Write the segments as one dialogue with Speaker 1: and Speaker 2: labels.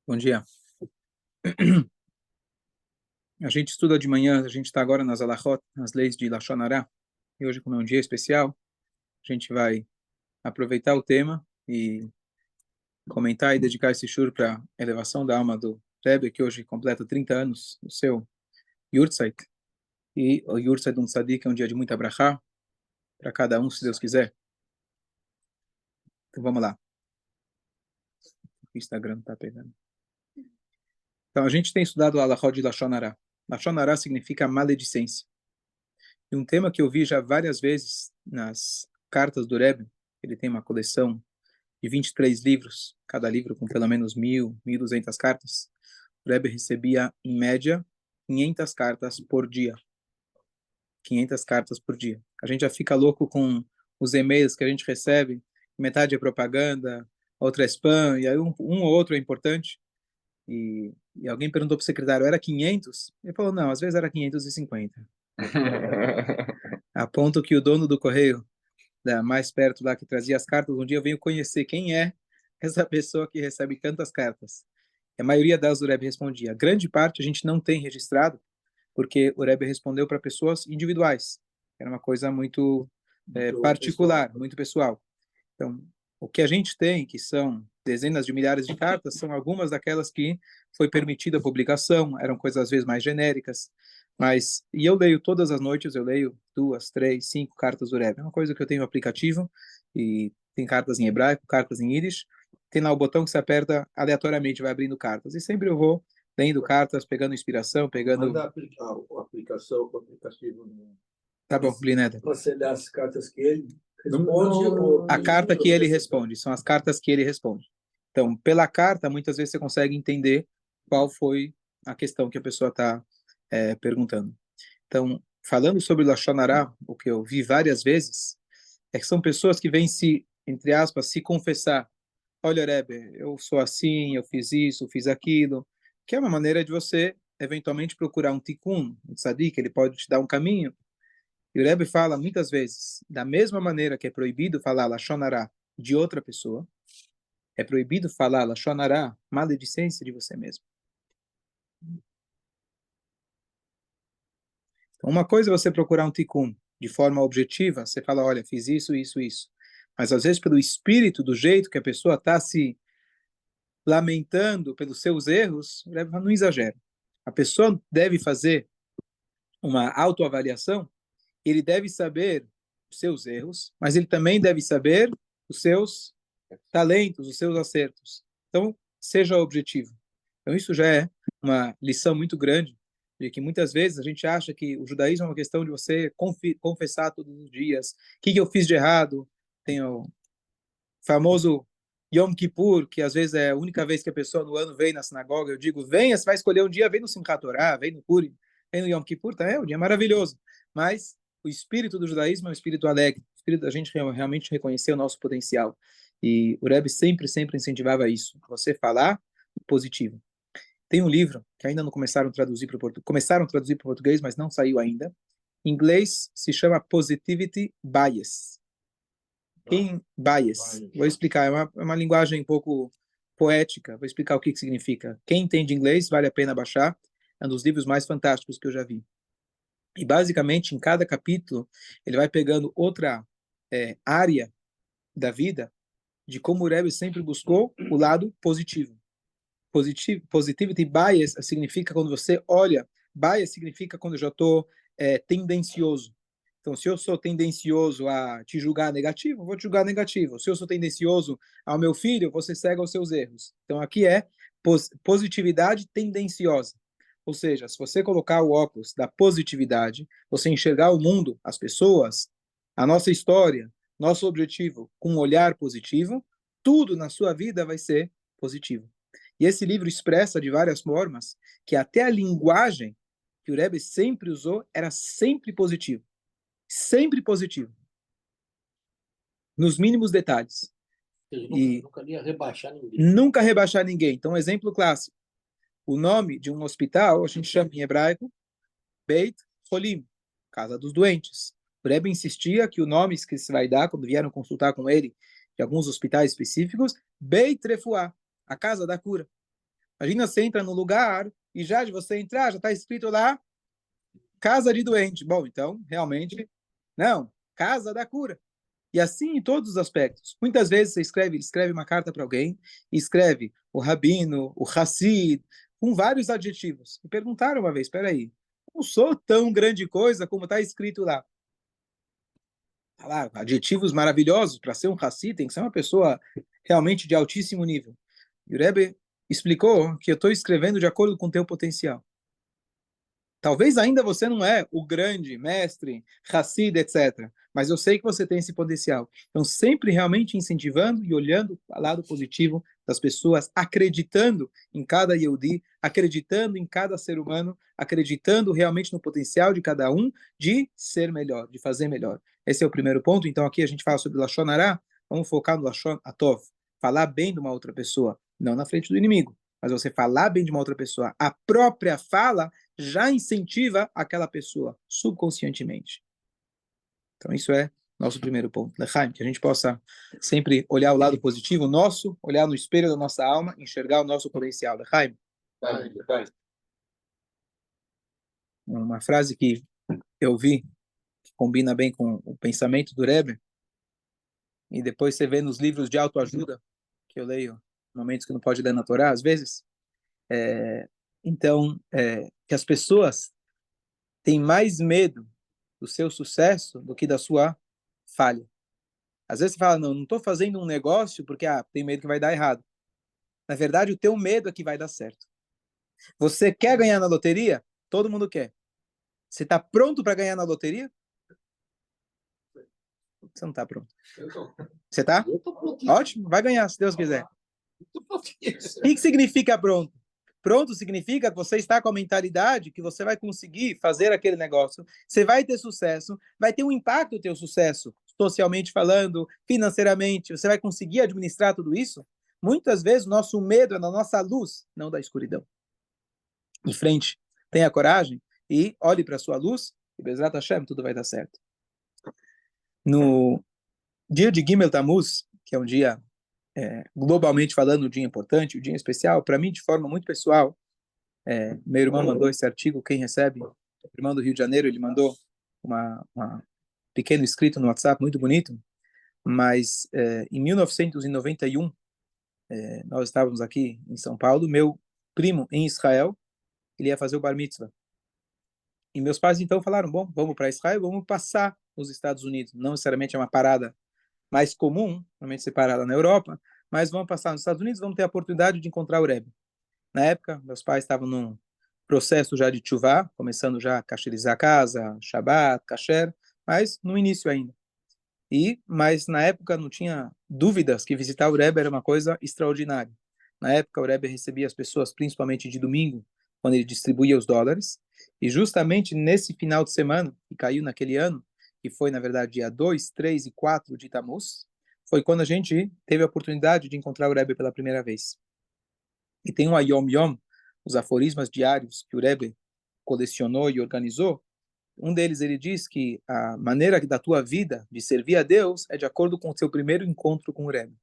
Speaker 1: Bom dia. A gente estuda de manhã, a gente está agora nas alachot, nas leis de Lashon Hara, e hoje, como é um dia especial, a gente vai aproveitar o tema e comentar e dedicar esse shur para a elevação da alma do Rebbe, que hoje completa 30 anos do seu Yurtzeit, e o Yurtzeit de um Tzadik é um dia de muita brachá para cada um, se Deus quiser. Então vamos lá. O Instagram está pegando. Então a gente tem estudado a alachot de Lashon Hara. Lashon Hara significa maledicência. E um tema que eu vi já várias vezes nas cartas do Rebbe, ele tem uma coleção de 23 livros, cada livro com pelo menos 1.200 cartas. O Rebbe recebia, em média, 500 cartas por dia. 500 cartas por dia. A gente já fica louco com os e-mails que a gente recebe, metade é propaganda, outra é spam, e aí um ou outro é importante. E alguém perguntou para o secretário, era 500? Ele falou, não, às vezes era 550. A ponto que o dono do correio, mais perto lá, que trazia as cartas, um dia eu venho conhecer quem é essa pessoa que recebe tantas cartas. A maioria delas o Rebbe respondia. Grande parte a gente não tem registrado, porque o Rebbe respondeu para pessoas individuais. Era uma coisa muito particular, pessoal. Muito pessoal. Então, o que a gente tem, que são dezenas de milhares de cartas, são algumas daquelas que foi permitida a publicação, eram coisas às vezes mais genéricas, e eu leio todas as noites, eu leio 2, 3, 5 cartas do Rebbe. É uma coisa que eu tenho no aplicativo, e tem cartas em hebraico, cartas em Yiddish, tem lá o botão que você aperta aleatoriamente, vai abrindo cartas, e sempre eu vou lendo cartas, pegando inspiração, pegando...
Speaker 2: Manda a aplicação, o aplicativo.
Speaker 1: Tá bom, Blineda.
Speaker 2: Você dá as cartas que ele responde?
Speaker 1: A carta que ele responde, são as cartas que ele responde. Então, pela carta, muitas vezes você consegue entender qual foi a questão que a pessoa está perguntando. Então, falando sobre Lashon Hara, o que eu vi várias vezes, é que são pessoas que vêm se, entre aspas, se confessar. Olha, Rebbe, eu sou assim, eu fiz isso, fiz aquilo, que é uma maneira de você, eventualmente, procurar um tikkun, um tzadik, ele pode te dar um caminho. E o Rebbe fala muitas vezes, da mesma maneira que é proibido falar Lashon Hara de outra pessoa, é proibido falar Lashon Hara, maledicência de você mesmo. Então, uma coisa é você procurar um tikkun de forma objetiva, você fala, olha, fiz isso, isso, isso. Mas às vezes pelo espírito, do jeito que a pessoa está se lamentando pelos seus erros, o Rebbe fala, não exagera. A pessoa deve fazer uma autoavaliação, ele deve saber os seus erros, mas ele também deve saber os seus talentos, os seus acertos. Então, seja objetivo. Então, isso já é uma lição muito grande, de que muitas vezes a gente acha que o judaísmo é uma questão de você confessar todos os dias. O que eu fiz de errado? Tem o famoso Yom Kippur, que às vezes é a única vez que a pessoa no ano vem na sinagoga. Eu digo, venha, você vai escolher um dia, vem no Simchat Torah, vem no Purim, vem no Yom Kippur, tá? É um dia maravilhoso. Mas o espírito do judaísmo é um espírito alegre, o espírito da gente realmente reconhecer o nosso potencial. E o Rebbe sempre, sempre incentivava isso, você falar positivo. Tem um livro que ainda não começaram a traduzir para o português, começaram a traduzir para o português, mas não saiu ainda. Em inglês se chama Positivity Bias. Bias. Vou explicar, é uma linguagem um pouco poética, vou explicar o que significa. Quem entende inglês, vale a pena baixar, é um dos livros mais fantásticos que eu já vi. E basicamente, em cada capítulo, ele vai pegando outra área da vida, de como o Rebbe sempre buscou o lado positivo. Positivity bias significa quando você olha, bias significa quando eu já estou tendencioso. Então, se eu sou tendencioso a te julgar negativo, eu vou te julgar negativo. Se eu sou tendencioso ao meu filho, você segue aos seus erros. Então, aqui é positividade tendenciosa. Ou seja, se você colocar o óculos da positividade, você enxergar o mundo, as pessoas, a nossa história, nosso objetivo com um olhar positivo, tudo na sua vida vai ser positivo. E esse livro expressa de várias formas que até a linguagem que o Rebbe sempre usou era sempre positivo. Sempre positivo. Nos mínimos detalhes.
Speaker 2: Nunca ia rebaixar ninguém.
Speaker 1: Nunca rebaixar ninguém. Então, um exemplo clássico. O nome de um hospital, a gente chama em hebraico Beit Holim. casa dos doentes. O Rebbe insistia que o nome que se vai dar, quando vieram consultar com ele, de alguns hospitais específicos, Beit Refuah, a casa da cura. Imagina você entra no lugar e já de você entrar, já está escrito lá, casa de doente. Bom, então, realmente, não, casa da cura. E assim em todos os aspectos. Muitas vezes você escreve uma carta para alguém, escreve o rabino, o Hassid, com vários adjetivos. Me perguntaram uma vez, espera aí, não sou tão grande coisa como está escrito lá. Tá lá, adjetivos maravilhosos, para ser um Hassid tem que ser uma pessoa realmente de altíssimo nível. E o Rebbe explicou que eu estou escrevendo de acordo com o teu potencial. Talvez ainda você não é o grande mestre, Hassid, etc. Mas eu sei que você tem esse potencial. Então, sempre realmente incentivando e olhando o lado positivo das pessoas, acreditando em cada Yehudi, acreditando em cada ser humano, acreditando realmente no potencial de cada um de ser melhor, de fazer melhor. Esse é o primeiro ponto. Então, aqui a gente fala sobre Lashon Hara. Vamos focar no Lashon Atov. Falar bem de uma outra pessoa, não na frente do inimigo, mas você falar bem de uma outra pessoa. A própria fala já incentiva aquela pessoa subconscientemente. Então, isso é nosso primeiro ponto. Lechaim, que a gente possa sempre olhar o lado positivo nosso, olhar no espelho da nossa alma, enxergar o nosso potencial. Lechaim. Uma frase que eu vi, que combina bem com o pensamento do Rebbe, e depois você vê nos livros de autoajuda, que eu leio, momentos que não pode ler na Torá, às vezes, que as pessoas têm mais medo do seu sucesso do que da sua falha. Às vezes você fala, não estou fazendo um negócio porque tem medo que vai dar errado. Na verdade, o teu medo é que vai dar certo. Você quer ganhar na loteria? Todo mundo quer. Você está pronto para ganhar na loteria? Você não está pronto. Você está? Ótimo, vai ganhar, se Deus quiser. O que significa pronto? Pronto significa que você está com a mentalidade que você vai conseguir fazer aquele negócio, você vai ter sucesso, vai ter um impacto o teu sucesso, socialmente falando, financeiramente, você vai conseguir administrar tudo isso? Muitas vezes o nosso medo é na nossa luz, não da escuridão. Em frente, tenha coragem e olhe para a sua luz e Bezrat Hashem, tudo vai dar certo. No dia de Gimel Tammuz, que é um dia, globalmente falando, um dia importante, um dia especial, para mim, de forma muito pessoal, meu irmão mandou esse artigo, quem recebe, o irmão do Rio de Janeiro, ele mandou uma pequeno escrito no WhatsApp, muito bonito, mas em 1991, nós estávamos aqui em São Paulo, meu primo em Israel, ele ia fazer o Bar Mitzvah. E meus pais então falaram, bom, vamos para Israel, vamos passar nos Estados Unidos. Não necessariamente é uma parada mais comum, normalmente separada na Europa, mas vamos passar nos Estados Unidos, vamos ter a oportunidade de encontrar o Rebbe. Na época, meus pais estavam num processo já de tchuvá, começando já a kasherizar a casa, Shabbat, kasher, mas no início ainda. Mas na época não tinha dúvidas que visitar o Rebbe era uma coisa extraordinária. Na época, o Rebbe recebia as pessoas, principalmente de domingo, quando ele distribuía os dólares, e justamente nesse final de semana, que caiu naquele ano, que foi, na verdade, dia 2, 3 e 4 de Tammuz, foi quando a gente teve a oportunidade de encontrar o Rebbe pela primeira vez. E tem um Yom Yom, os aforismas diários que o Rebbe colecionou e organizou. Um deles, ele diz que a maneira da tua vida de servir a Deus é de acordo com o seu primeiro encontro com o Rebbe.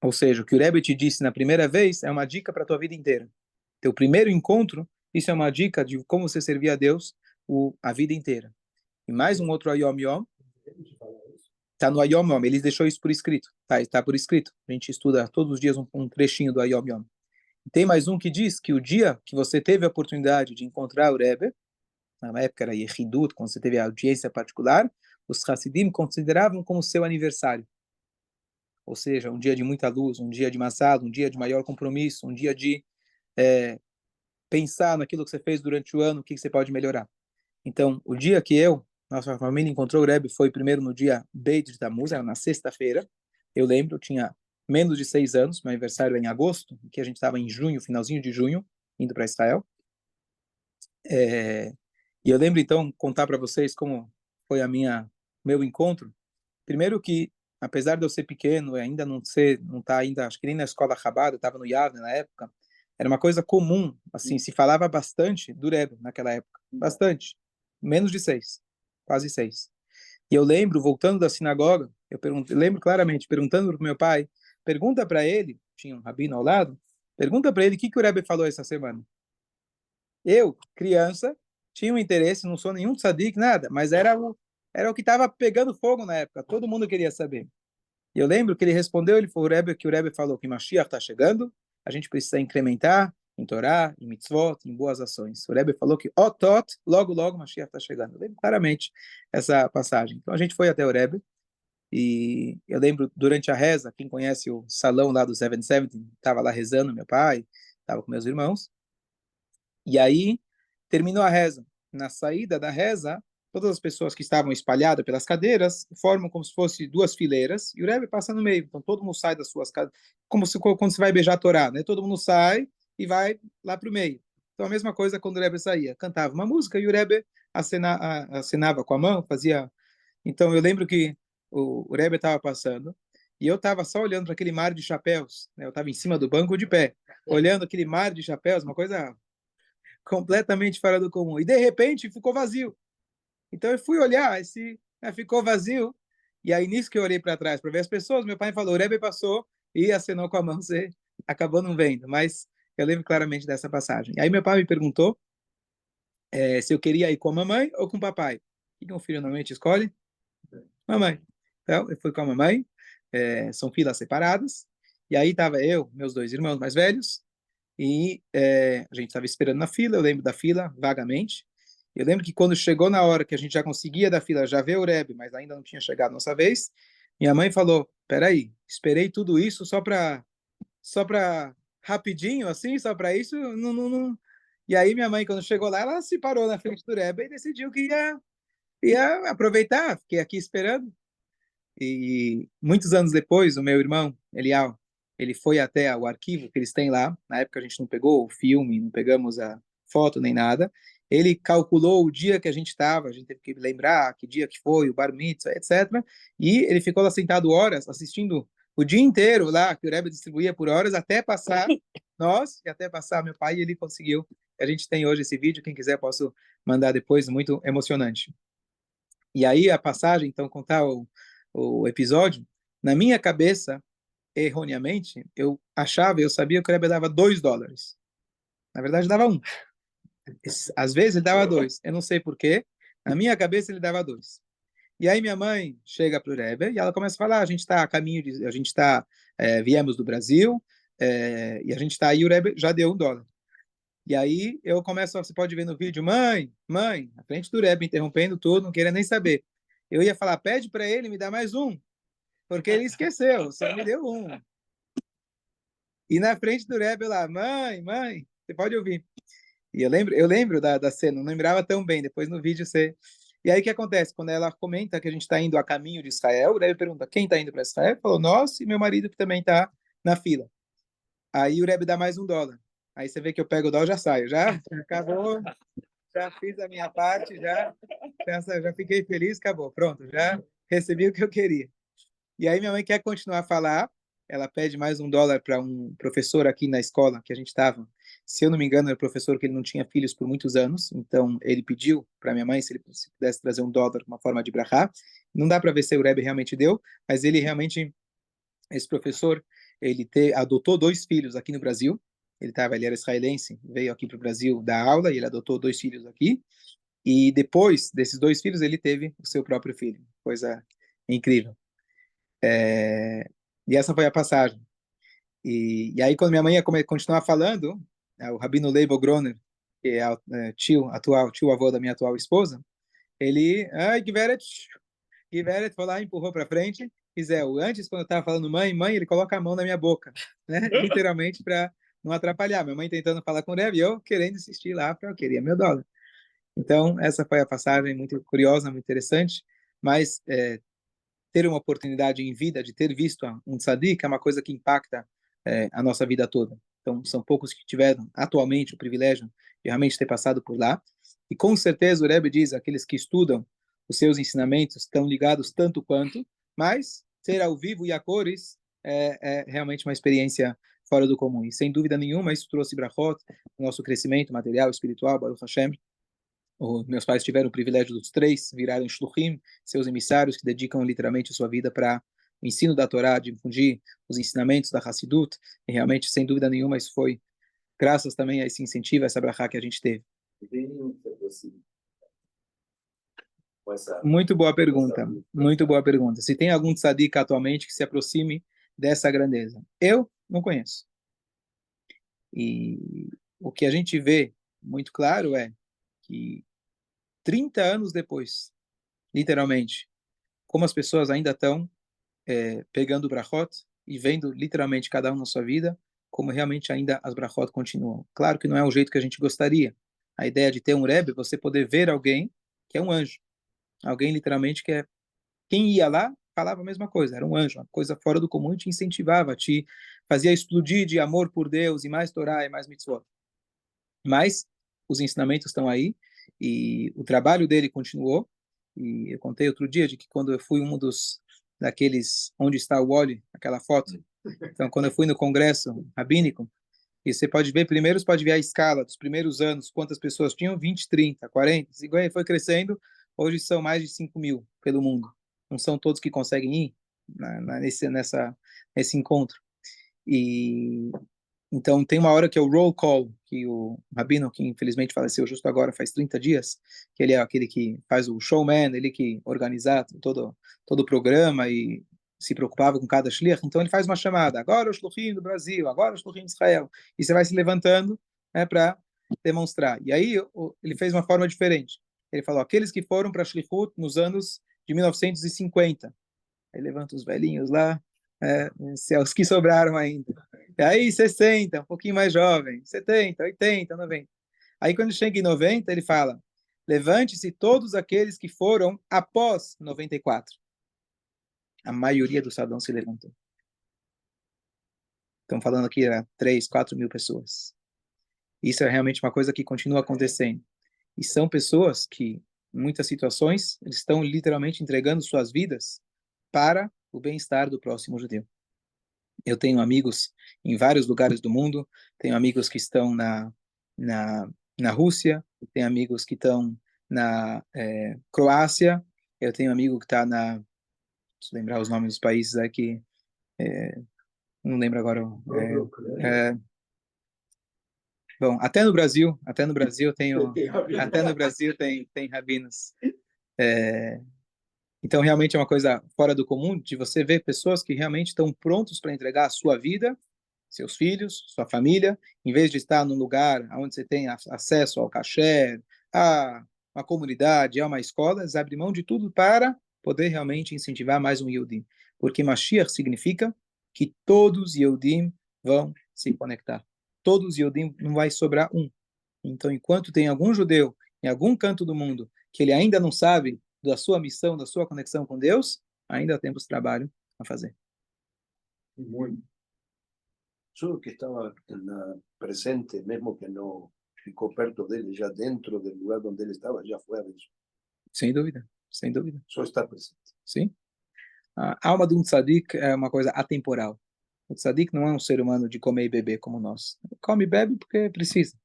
Speaker 1: Ou seja, o que o Rebbe te disse na primeira vez é uma dica para a tua vida inteira. Teu primeiro encontro, isso é uma dica de como você servir a Deus a vida inteira. E mais um outro Yom Yom, está no Yom Yom, eles deixou isso por escrito. Tá por escrito. A gente estuda todos os dias um trechinho do Yom Yom. Tem mais um que diz que o dia que você teve a oportunidade de encontrar o Rebbe, na época era Yehidut, quando você teve a audiência particular, os Hassidim consideravam como seu aniversário. Ou seja, um dia de muita luz, um dia de massado, um dia de maior compromisso, um dia de pensar naquilo que você fez durante o ano, o que você pode melhorar. Então, o dia que nossa família encontrou o Rebbe foi primeiro no dia Beit de Tammuz, era na sexta-feira. Eu lembro, eu tinha menos de 6 anos, meu aniversário é em agosto, que a gente estava em junho, finalzinho de junho, indo para Israel. E eu lembro, então, contar para vocês como foi meu encontro. Primeiro que, apesar de eu ser pequeno, ainda não tá ainda, acho que nem na escola Chabad, eu estava no Yavne na época, Era uma coisa comum, assim, se falava bastante do Rebbe naquela época. Bastante. Menos de 6. Quase 6. E eu lembro, voltando da sinagoga, lembro claramente, perguntando para o meu pai, pergunta para ele, tinha um rabino ao lado, pergunta para ele o que, que o Rebbe falou essa semana. Eu, criança, tinha um interesse, não sou nenhum tzadik, nada, mas era o que estava pegando fogo na época, todo mundo queria saber. E eu lembro que ele respondeu, ele falou, que o Rebbe falou que Mashiach está chegando, a gente precisa incrementar em Torá, em mitzvot, em boas ações. O Rebbe falou que, otot, logo, logo Mashiach está chegando. Eu lembro claramente essa passagem. Então a gente foi até o Rebbe, e eu lembro, durante a reza, quem conhece o salão lá do 770, estava lá rezando, meu pai, estava com meus irmãos, e aí terminou a reza. Na saída da reza, todas as pessoas que estavam espalhadas pelas cadeiras formam como se fosse duas fileiras e o Rebbe passa no meio. Então todo mundo sai das suas cadeiras, como se quando você vai beijar a Torá, né? Todo mundo sai e vai lá para o meio. Então a mesma coisa quando o Rebbe saía, cantava uma música e o Rebbe acenava com a mão, fazia. Então eu lembro que o Rebbe estava passando e eu estava só olhando para aquele mar de chapéus, né? Eu estava em cima do banco de pé, olhando aquele mar de chapéus, uma coisa completamente fora do comum. E de repente ficou vazio. Então eu fui olhar, ficou vazio. E aí nisso que eu olhei para trás para ver as pessoas, meu pai falou, o Rebbe passou e acenou com a mão, você acabou não vendo. Mas eu lembro claramente dessa passagem. Aí meu pai me perguntou se eu queria ir com a mamãe ou com o papai. O que um filho normalmente escolhe? Mamãe. Então eu fui com a mamãe, são filas separadas. E aí estava eu, meus dois irmãos mais velhos, e a gente estava esperando na fila, eu lembro da fila vagamente. Eu lembro que quando chegou na hora que a gente já conseguia da fila, já ver o Rebbe, mas ainda não tinha chegado a nossa vez, minha mãe falou, peraí, esperei tudo isso só para rapidinho, assim, só para isso? Não, não, não. E aí minha mãe, quando chegou lá, ela se parou na frente do Rebbe e decidiu que ia aproveitar, fiquei aqui esperando. E muitos anos depois, o meu irmão, Elial, ele foi até o arquivo que eles têm lá. Na época a gente não pegou o filme, não pegamos a foto nem nada. Ele calculou o dia que a gente estava, a gente teve que lembrar que dia que foi, o bar mitzvah, etc. E ele ficou lá sentado horas, assistindo o dia inteiro lá, que o Rebbe distribuía por horas, até passar nós, e até passar meu pai, e ele conseguiu. A gente tem hoje esse vídeo, quem quiser posso mandar depois, muito emocionante. E aí a passagem, então, contar o episódio, na minha cabeça, erroneamente, eu sabia que o Rebbe dava $2. Na verdade, dava um. Às vezes ele dava dois. Eu não sei por quê. Na minha cabeça ele dava dois. E aí minha mãe chega para o Rebbe e ela começa a falar: a gente está a caminho a gente está, viemos do Brasil e a gente está aí. O Rebbe já deu $1. E aí eu começo, você pode ver no vídeo, mãe, na frente do Rebbe, interrompendo tudo, não queria nem saber. Eu ia falar, pede para ele me dar mais um, porque ele esqueceu, só me deu um. E na frente do Rebbe lá, mãe, você pode ouvir. E eu lembro da cena, não lembrava tão bem, depois no vídeo você... E aí o que acontece? Quando ela comenta que a gente está indo a caminho de Israel, o Rebbe pergunta, quem está indo para Israel? Ele falou, nós e meu marido que também está na fila. Aí o Rebbe dá mais $1. Aí você vê que eu pego o dólar e já saio. Já acabou, já fiz a minha parte, já fiquei feliz, acabou. Pronto, já recebi o que eu queria. E aí minha mãe quer continuar a falar, ela pede mais $1 para um professor aqui na escola que a gente estava. Se eu não me engano, era um professor que ele não tinha filhos por muitos anos, então ele pediu para minha mãe se ele pudesse trazer $1, uma forma de brachá. Não dá para ver se o Rebbe realmente deu, mas ele realmente, esse professor, adotou 2 filhos aqui no Brasil. Ele era israelense, veio aqui para o Brasil dar aula e ele adotou 2 filhos aqui. E depois desses 2 filhos, ele teve o seu próprio filho. Coisa incrível. E essa foi a passagem. E aí, quando minha mãe ia continuar falando, o Rabino Leibel Groner, que é o tio-avô da minha atual esposa, ele, ai, Giveret, foi lá, empurrou para frente. E Zé, antes, quando eu estava falando mãe, ele coloca a mão na minha boca, né? Literalmente para não atrapalhar. Minha mãe tentando falar com o Rebbe e eu querendo insistir lá, porque eu queria meu $1. Então, essa foi a passagem muito curiosa, muito interessante, mas ter uma oportunidade em vida de ter visto um tzadik é uma coisa que impacta a nossa vida toda. Então, são poucos que tiveram atualmente o privilégio de realmente ter passado por lá. E com certeza o Rebbe diz, aqueles que estudam os seus ensinamentos estão ligados tanto quanto, mas ser ao vivo e a cores é realmente uma experiência fora do comum. E sem dúvida nenhuma, isso trouxe brachot, o nosso crescimento material, espiritual, Baruch Hashem. Meus pais tiveram o privilégio dos três, viraram shluchim, seus emissários que dedicam literalmente sua vida para o ensino da Torá, de difundir os ensinamentos da Hassidut, e realmente, sem dúvida nenhuma, isso foi graças também a esse incentivo, a essa brachá que a gente teve. Muito boa pergunta, muito boa pergunta. Se tem algum tzadik atualmente que se aproxime dessa grandeza? Eu não conheço. E o que a gente vê muito claro é que 30 anos depois, literalmente, como as pessoas ainda estão pegando o brachot e vendo literalmente cada um na sua vida, como realmente ainda as brachot continuam. Claro que não é o jeito que a gente gostaria. A ideia de ter um Rebbe é você poder ver alguém que é um anjo. Alguém literalmente que é... Quem ia lá falava a mesma coisa, era um anjo, uma coisa fora do comum e te incentivava, te fazia explodir de amor por Deus e mais Torá e mais mitzvot. Mas os ensinamentos estão aí e o trabalho dele continuou. E eu contei outro dia de que quando eu fui daqueles onde está o óleo, aquela foto. Então, quando eu fui no congresso rabínico, e você pode ver, primeiro você pode ver a escala dos primeiros anos, quantas pessoas tinham, 20, 30, 40, e foi crescendo, hoje são mais de 5.000 pelo mundo. Não são todos que conseguem ir nesse encontro. E então, tem uma hora que é o roll call, que o Rabino, que infelizmente faleceu justo agora, faz 30 dias, que ele é aquele que faz o showman, ele que organiza todo o programa e se preocupava com cada shliach. Então, ele faz uma chamada, agora o shluchim do Brasil, agora o shluchim de Israel. E você vai se levantando, né, para demonstrar. E aí, ele fez uma forma diferente. Ele falou, aqueles que foram para Shlichut nos anos de 1950. Aí levanta os velhinhos lá, os que sobraram ainda. E aí 60, um pouquinho mais jovem, 70, 80, 90. Aí quando chega em 90, ele fala, levante-se todos aqueles que foram após 94. A maioria do Sadão se levantou. Estão falando aqui 3, 4 mil pessoas. Isso é realmente uma coisa que continua acontecendo. E são pessoas que, em muitas situações, eles estão literalmente entregando suas vidas para o bem-estar do próximo judeu. Eu tenho amigos em vários lugares do mundo, tenho amigos que estão na Rússia, tenho amigos que estão na Croácia, eu tenho um amigo que está preciso lembrar os nomes dos países aqui, não lembro agora. Bom, até no Brasil tem rabinos. Então, realmente é uma coisa fora do comum de você ver pessoas que realmente estão prontos para entregar a sua vida, seus filhos, sua família, em vez de estar num lugar onde você tem acesso ao kasher, a uma comunidade, a uma escola, eles abrem mão de tudo para poder realmente incentivar mais um Yehudim. Porque Mashiach significa que todos os Yehudim vão se conectar. Todos os Yehudim, não vai sobrar um. Então, enquanto tem algum judeu em algum canto do mundo que ele ainda não sabe da sua missão, da sua conexão com Deus, ainda temos trabalho a fazer.
Speaker 2: Muito. Yo que estaba presente, mesmo que no ficou perto dele, já dentro do lugar onde ele estava, já foi abençoado.
Speaker 1: Sem dúvida, sem dúvida.
Speaker 2: Só estar presente.
Speaker 1: Sim. A alma de um tzadik é uma coisa atemporal. O tzadik não é um ser humano de comer e beber como nós. Ele come e bebe porque precisa.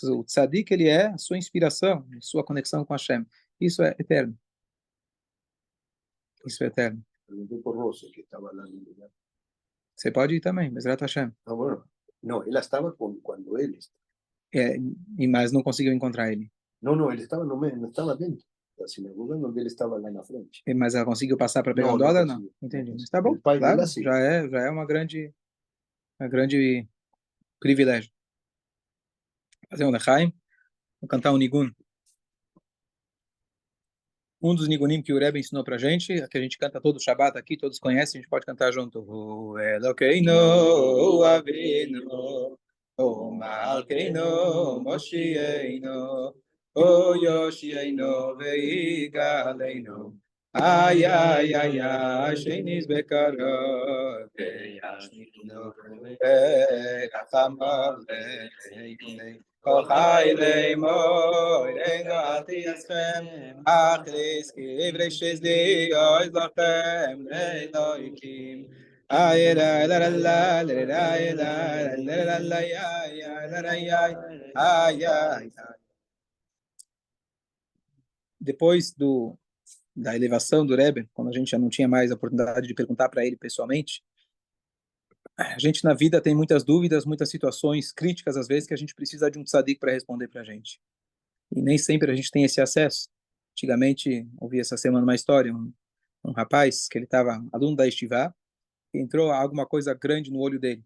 Speaker 1: O tzadik, ele é a sua inspiração, a sua conexão com Hashem. Isso é eterno. Isso é eterno.
Speaker 2: Perguntei por Rose, que estava lá no lugar.
Speaker 1: Você pode ir também, Bezrat Hashem.
Speaker 2: No, bueno, no, ela estava quando ele estava.
Speaker 1: Mas não conseguiu encontrar ele.
Speaker 2: Não, ele estava no meio, não estava dentro da sinagoga, onde ele estava lá na frente.
Speaker 1: Mas ela conseguiu passar para pegar
Speaker 2: Não,
Speaker 1: um dólar?
Speaker 2: não
Speaker 1: Não. Entendi.
Speaker 2: Não
Speaker 1: Mas tá bom,
Speaker 2: o pai
Speaker 1: claro,
Speaker 2: dela, sim.
Speaker 1: já é uma grande privilégio. Fazer um lechaim, vou cantar um nigun. Um dos nigunim que o Rebbe ensinou pra gente, que a gente canta todo Shabbat aqui, todos conhecem, a gente pode cantar junto. O Elokeinu, o Avinu, o Malkeinu, Moshieinu, o Yoshieinu, Veigaleinu. Ay, ay, ay, ay, Shenis Bekarov, Yashminu, Rachamav, Ochai Leimo, Reino Atiaschem, Achris, Kivreches Dios, Lachem, Eloikim, Depois da elevação do Rebbe, quando a gente já não tinha mais a oportunidade de perguntar para ele pessoalmente, a gente na vida tem muitas dúvidas, muitas situações críticas às vezes que a gente precisa de um tzadik para responder para a gente. E nem sempre a gente tem esse acesso. Antigamente, ouvi essa semana uma história, um rapaz que ele estava aluno da Estivá, e entrou alguma coisa grande no olho dele.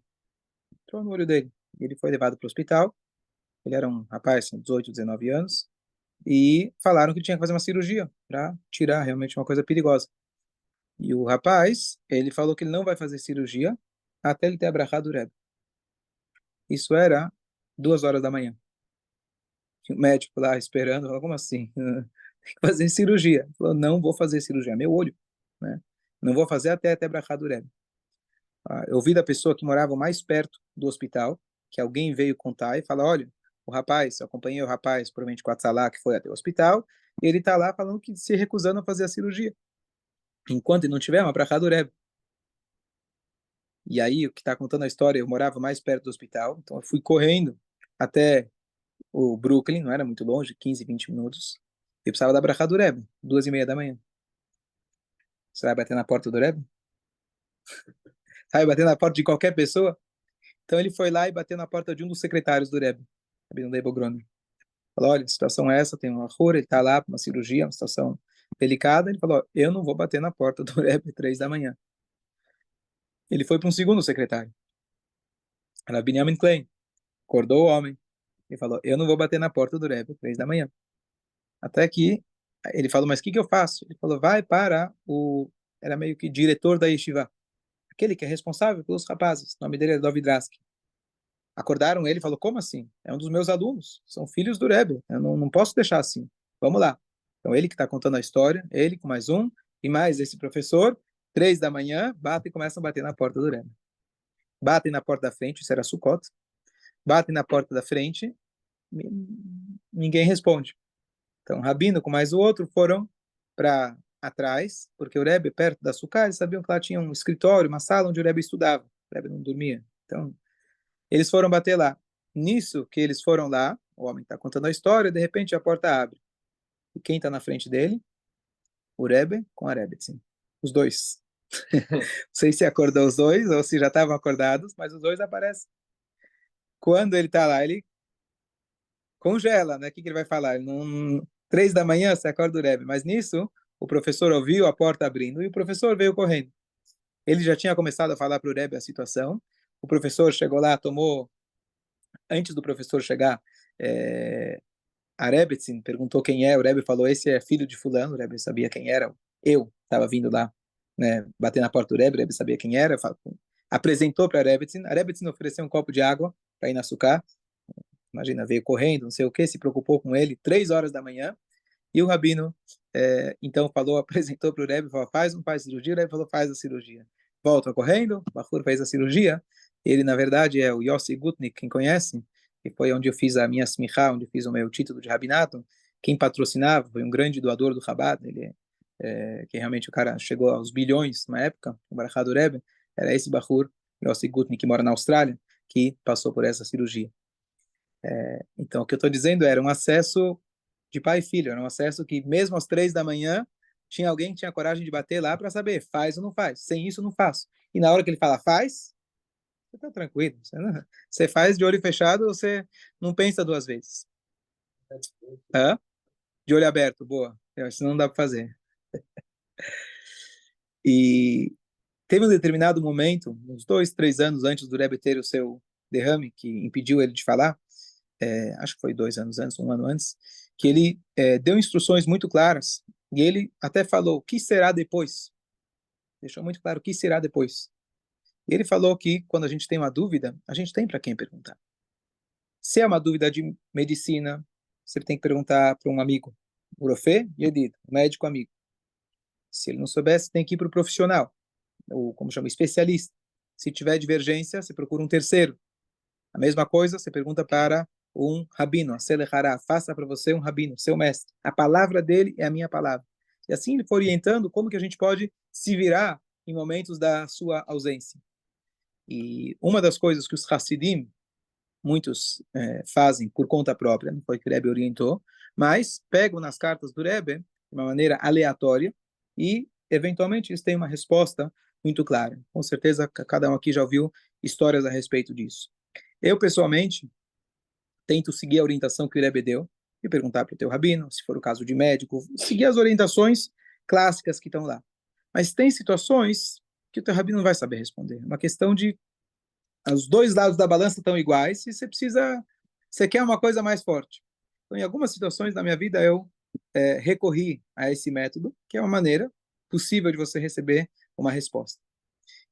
Speaker 1: Entrou no olho dele. Ele foi levado para o hospital. Ele era um rapaz, de 18, 19 anos, e falaram que tinha que fazer uma cirurgia para tirar realmente uma coisa perigosa. E o rapaz, ele falou que ele não vai fazer cirurgia até ele ter abrahado o Rebbe. Isso era 2 horas da manhã. Tinha um médico lá esperando, falou, como assim? Tem que fazer cirurgia. Ele falou, não vou fazer cirurgia, meu olho, né? Não vou fazer até ter abrahado o Rebbe. Eu ouvi da pessoa que morava mais perto do hospital, que alguém veio contar e fala, olha, o rapaz, eu acompanhei o rapaz, provavelmente com a Tzalá, que foi até o hospital, e ele está lá falando que se recusando a fazer a cirurgia. Enquanto ele não tiver uma brachá do Rebbe. E aí, o que está contando a história, eu morava mais perto do hospital, então eu fui correndo até o Brooklyn, não era muito longe, 15, 20 minutos. Eu precisava da brachá do Rebbe, 2:30 da manhã. Você vai bater na porta do Rebbe? Vai bater na porta de qualquer pessoa? Então ele foi lá e bateu na porta de um dos secretários do Rebbe, Rabino Leib Groner. Falou, olha, a situação é essa, tem uma rura, ele está lá para uma cirurgia, uma situação delicada. Ele falou, eu não vou bater na porta do Rebbe 3 da manhã. Ele foi para um segundo secretário, era Binyamin Klein, acordou o homem e falou, eu não vou bater na porta do Rebbe 3 da manhã. Até que ele falou, mas o que eu faço? Ele falou, vai para era meio que diretor da yeshiva, aquele que é responsável pelos rapazes, o nome dele é Dov Draski. Acordaram ele e falou, como assim? É um dos meus alunos, são filhos do Rebbe, eu não posso deixar assim. Vamos lá. Então ele que está contando a história, ele com mais um, e mais esse professor, 3 da manhã, batem e começam a bater na porta do Rebbe. Batem na porta da frente, isso era Sukkot, batem na porta da frente, ninguém responde. Então o Rabino com mais o outro foram para atrás, porque o Rebbe, perto da Sukkah, eles sabiam que lá tinha um escritório, uma sala onde o Rebbe estudava. O Rebbe não dormia. Então eles foram bater lá. Nisso que eles foram lá, o homem está contando a história, de repente a porta abre. E quem está na frente dele? O Rebbe com a Rebbe, sim. Os dois. Não sei se acordou os dois ou se já estavam acordados, mas os dois aparecem. Quando ele está lá, ele congela, né? O que ele vai falar? Ele não... 3 da manhã você acorda o Rebbe. Mas nisso, o professor ouviu a porta abrindo e o professor veio correndo. Ele já tinha começado a falar para o Rebbe a situação. O professor chegou lá, tomou... Antes do professor chegar, a Rebetzin perguntou quem é, o Rebbe falou, esse é filho de fulano, o Rebbe sabia quem era, eu estava vindo lá, né, bater na porta do Rebbe, o Rebbe sabia quem era, apresentou para a Rebetzin ofereceu um copo de água para ir na sucá, imagina, veio correndo, não sei o que, se preocupou com ele, 3 horas da manhã, e o Rabino, então falou, apresentou para o Rebbe, falou, faz ou não faz cirurgia? O Rebbe falou, faz a cirurgia. Volta correndo, o Bachur fez a cirurgia, ele na verdade é o Yossi Gutnik, quem conhece, que foi onde eu fiz a minha smichá, onde eu fiz o meu título de rabinato, quem patrocinava, foi um grande doador do Chabad, ele que realmente o cara chegou aos bilhões na época, o Barachá do Rebbe, era esse Bachur, Yossi Gutnik, que mora na Austrália, que passou por essa cirurgia. Então, o que eu estou dizendo era um acesso de pai e filho, era um acesso que mesmo às 3 da manhã tinha alguém que tinha coragem de bater lá para saber, faz ou não faz. Sem isso, não faço. E na hora que ele fala faz, você está tranquilo. Você faz de olho fechado, você não pensa 2 vezes. Hã? De olho aberto, boa. Isso não dá para fazer. E teve um determinado momento, uns 2, 3 anos antes do Rebbe ter o seu derrame, que impediu ele de falar, acho que foi 2 anos antes, um ano antes, que ele deu instruções muito claras, e ele até falou, o que será depois? Deixou muito claro o que será depois. E ele falou que quando a gente tem uma dúvida, a gente tem para quem perguntar. Se é uma dúvida de medicina, você tem que perguntar para um amigo, o Rofê Yedid, médico amigo. Se ele não soubesse, tem que ir para o profissional, ou como chama, especialista. Se tiver divergência, você procura um terceiro. A mesma coisa, você pergunta para um rabino, faça para você um rabino, seu mestre. A palavra dele é a minha palavra. E assim ele foi orientando como que a gente pode se virar em momentos da sua ausência. E uma das coisas que os Hassidim, muitos fazem por conta própria, não foi que o Rebbe orientou, mas pegam nas cartas do Rebbe de uma maneira aleatória e, eventualmente, eles têm uma resposta muito clara. Com certeza, cada um aqui já ouviu histórias a respeito disso. Eu, pessoalmente, tento seguir a orientação que o Rebbe deu e perguntar para o teu rabino, se for o caso de médico, seguir as orientações clássicas que estão lá. Mas tem situações que o teu rabino não vai saber responder. É uma questão de os dois lados da balança estão iguais e você quer uma coisa mais forte. Então, em algumas situações da minha vida, eu recorri a esse método, que é uma maneira possível de você receber uma resposta.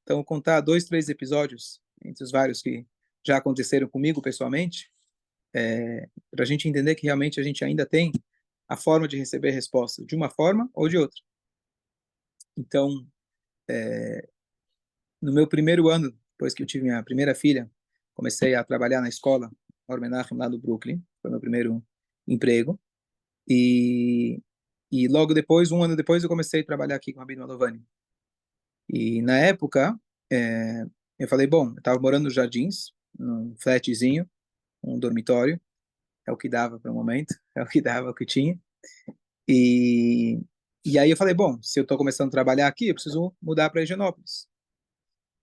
Speaker 1: Então, vou contar 2, 3 episódios, entre os vários que já aconteceram comigo pessoalmente, para a gente entender que realmente a gente ainda tem a forma de receber resposta, de uma forma ou de outra. Então, no meu primeiro ano, depois que eu tive minha primeira filha, comecei a trabalhar na escola Or Menachem, lá do Brooklyn, foi meu primeiro emprego, e, e logo depois, um ano depois, eu comecei a trabalhar aqui com o Rabino Alovani. E na época, eu falei, bom, eu estava morando nos Jardins, num flatzinho, um dormitório, é o que dava para o momento, é o que dava, é o que tinha. E, e aí eu falei, bom, se eu estou começando a trabalhar aqui, eu preciso mudar para Higienópolis.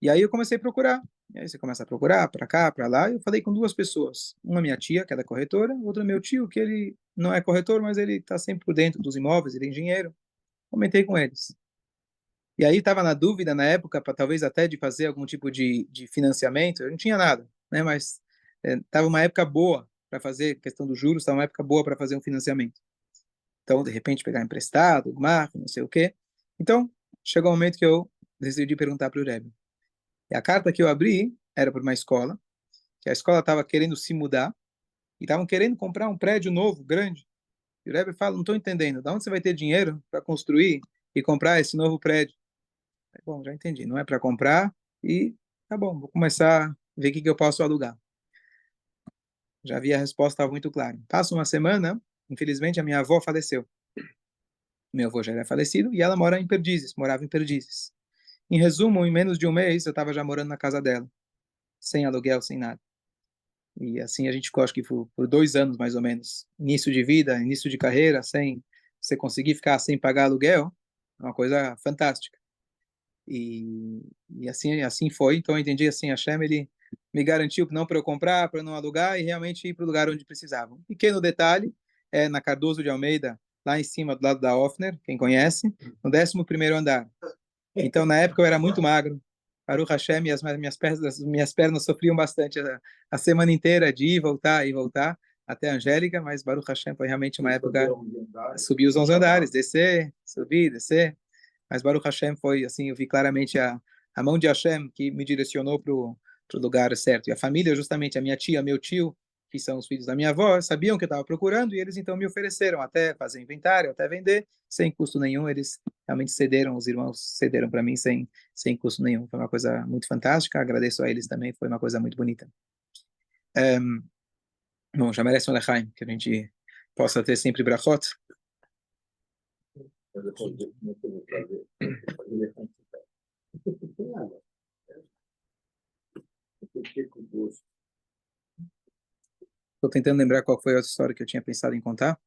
Speaker 1: E aí eu comecei a procurar. E aí você começa a procurar, para cá, para lá. E eu falei com duas pessoas. Uma minha tia, que é da corretora, outra meu tio, que ele não é corretor, mas ele está sempre por dentro dos imóveis, ele é engenheiro. Comentei com eles. E aí estava na dúvida na época, para talvez até de fazer algum tipo de financiamento. Eu não tinha nada, né? Mas estava uma época boa para fazer questão dos juros, estava uma época boa para fazer um financiamento. Então, de repente, pegar emprestado, marco, não sei o quê. Então, chegou o momento que eu decidi perguntar para o Rebbe. E a carta que eu abri era para uma escola, que a escola estava querendo se mudar e estavam querendo comprar um prédio novo, grande. E o Rebbe fala, não estou entendendo, de onde você vai ter dinheiro para construir e comprar esse novo prédio? Bom, já entendi, não é para comprar e tá bom, vou começar a ver o que eu posso alugar. Já vi a resposta, estava muito clara. Passa uma semana, infelizmente a minha avó faleceu. Meu avô já era falecido e ela morava em Perdizes. Em resumo, em menos de um mês eu estava já morando na casa dela, sem aluguel, sem nada. E assim a gente ficou, acho que por 2 anos mais ou menos, início de vida, início de carreira, sem você conseguir ficar sem pagar aluguel, é uma coisa fantástica. E assim foi. Então eu entendi assim, a Hashem, ele me garantiu não para eu comprar, para eu não alugar e realmente ir para o lugar onde precisavam. Pequeno detalhe, é na Cardoso de Almeida, lá em cima do lado da Offner, quem conhece, no 11º andar. Então na época eu era muito magro. Baruch Hashem, minhas pernas sofriam bastante a semana inteira de ir e voltar até a Angélica, mas Baruch Hashem foi realmente uma época subir os 11 andares, descer, subir, descer. Mas Baruch Hashem foi assim, eu vi claramente a mão de Hashem que me direcionou para o lugar certo. E a família, justamente a minha tia, meu tio, que são os filhos da minha avó, sabiam que eu estava procurando e eles então me ofereceram até fazer inventário, até vender, sem custo nenhum. Eles realmente cederam, os irmãos cederam para mim sem custo nenhum. Foi uma coisa muito fantástica, agradeço a eles também, foi uma coisa muito bonita. Bom, já merece um lechaim, que a gente possa ter sempre brachot. Estou tentando lembrar qual foi a outra história que eu tinha pensado em contar.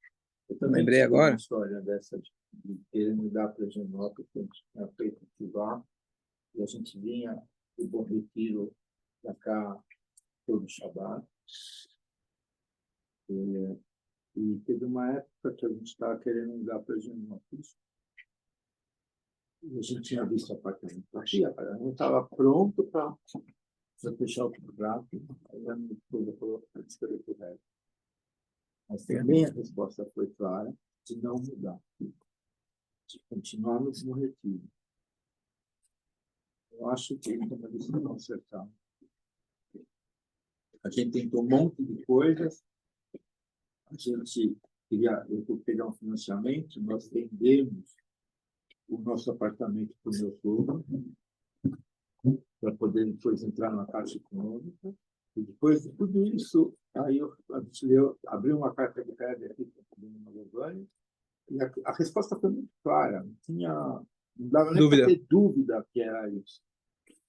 Speaker 2: Eu
Speaker 1: lembrei agora.
Speaker 2: Uma história dessa de querer mudar para Higienópolis, que a gente tinha feito festival, e a gente vinha do Bom Retiro para cá todo Shabbat. E teve uma época que a gente estava querendo mudar para Higienópolis. E a gente tinha visto apartamento aqui, a gente estava pronto para fechar o contrato. Aí a minha esposa falou para escrever o resto. Mas também a resposta foi clara, de não mudar, de continuarmos no retiro. Eu acho que é uma decisão acertada. A gente tentou um monte de coisas, a gente queria pegar um financiamento, nós vendemos o nosso apartamento para o meu sogro, para poder depois entrar na Caixa Econômica. E depois de tudo isso, aí eu abri uma carta de crédito aqui para o Governo, e a resposta foi muito clara. Não dava nem para
Speaker 1: Dúvida.
Speaker 2: ter dúvida que era isso.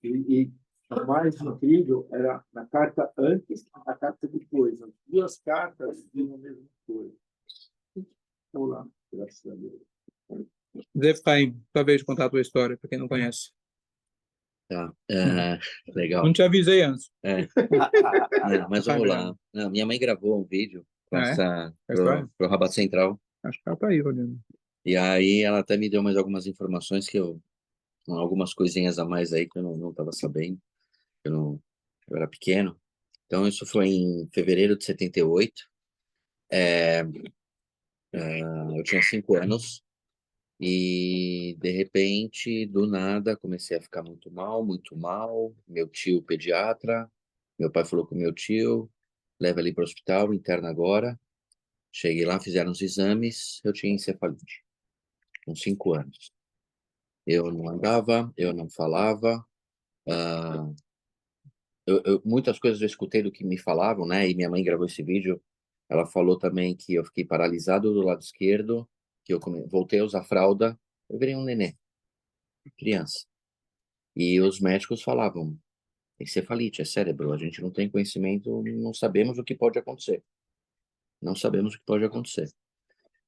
Speaker 2: E o mais incrível era na carta antes e na carta depois. As duas cartas diziam a mesma coisa. Olá, graças a Deus.
Speaker 1: Zé Efraim, talvez contar a tua história, para quem não conhece.
Speaker 3: Tá.
Speaker 1: Não
Speaker 3: Legal.
Speaker 1: te avisei antes.
Speaker 3: Não, mas vamos lá. Não, minha mãe gravou um vídeo com
Speaker 1: Ah, é?
Speaker 3: essa
Speaker 1: A história?
Speaker 3: pro Rabat Central.
Speaker 1: Acho que ela tá aí, olhando.
Speaker 3: E aí ela até me deu mais algumas informações algumas coisinhas a mais aí que eu não estava sabendo. Eu era pequeno. Então isso foi em fevereiro de 78. Eu tinha 5 anos e de repente, do nada, comecei a ficar muito mal, muito mal. Meu tio pediatra, meu pai falou com meu tio, leva ele para o hospital, interna agora. Cheguei lá, fizeram os exames, eu tinha encefalite, com 5 anos. Eu não andava, eu não falava. ah, Muitas coisas eu escutei do que me falavam, né? E minha mãe gravou esse vídeo. Ela falou também que eu fiquei paralisado do lado esquerdo, que voltei a usar fralda. Eu virei um nenê, criança. E os médicos falavam, encefalite, é cérebro, a gente não tem conhecimento, não sabemos o que pode acontecer. Não sabemos o que pode acontecer.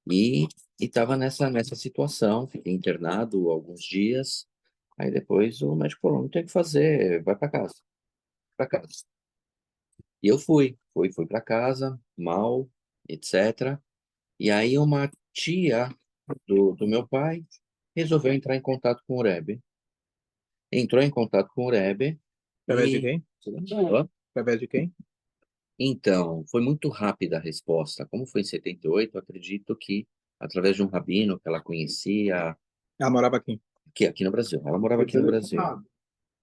Speaker 3: E estava nessa situação, fiquei internado alguns dias. Aí depois o médico falou, não tem o que fazer, vai para casa. Para casa. E eu fui para casa, mal, etc. E aí uma tia do meu pai resolveu entrar em contato com o Rebbe. Entrou em contato com o Rebbe
Speaker 1: Através de
Speaker 3: e...
Speaker 1: quem? Através de quem?
Speaker 3: Então, foi muito rápida a resposta. Como foi em 78, acredito que através de um rabino que ela conhecia,
Speaker 1: Ela morava aqui.
Speaker 3: que aqui no Brasil. Ela morava aqui no Brasil.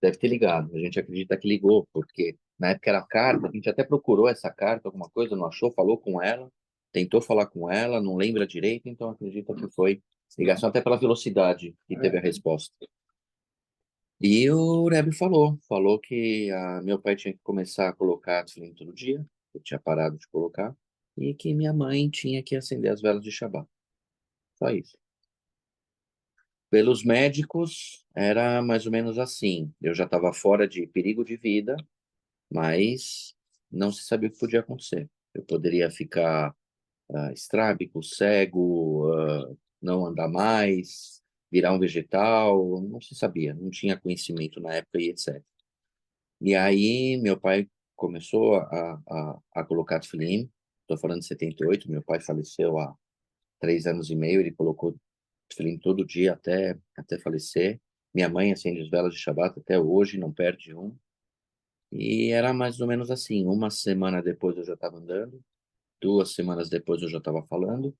Speaker 3: Deve ter ligado. A gente acredita que ligou, porque na época era carta, a gente até procurou essa carta, alguma coisa, não achou, falou com ela, tentou falar com ela, não lembra direito, então acredita que foi ligação até pela velocidade que teve a resposta. E o Rebbe falou que meu pai tinha que começar a colocar tefilim todo dia, eu tinha parado de colocar, e que minha mãe tinha que acender as velas de Shabbat. Só isso. Pelos médicos, era mais ou menos assim. Eu já estava fora de perigo de vida, mas não se sabia o que podia acontecer. Eu poderia ficar estrábico, cego, não andar mais, virar um vegetal, não se sabia, não tinha conhecimento na época e etc. E aí meu pai começou a colocar tefilim, estou falando de 78, meu pai faleceu há 3 anos e meio, ele colocou tefilim todo dia até falecer. Minha mãe acende as velas de Shabbat até hoje, não perde um. E era mais ou menos assim, uma semana depois eu já estava andando, 2 semanas depois eu já estava falando,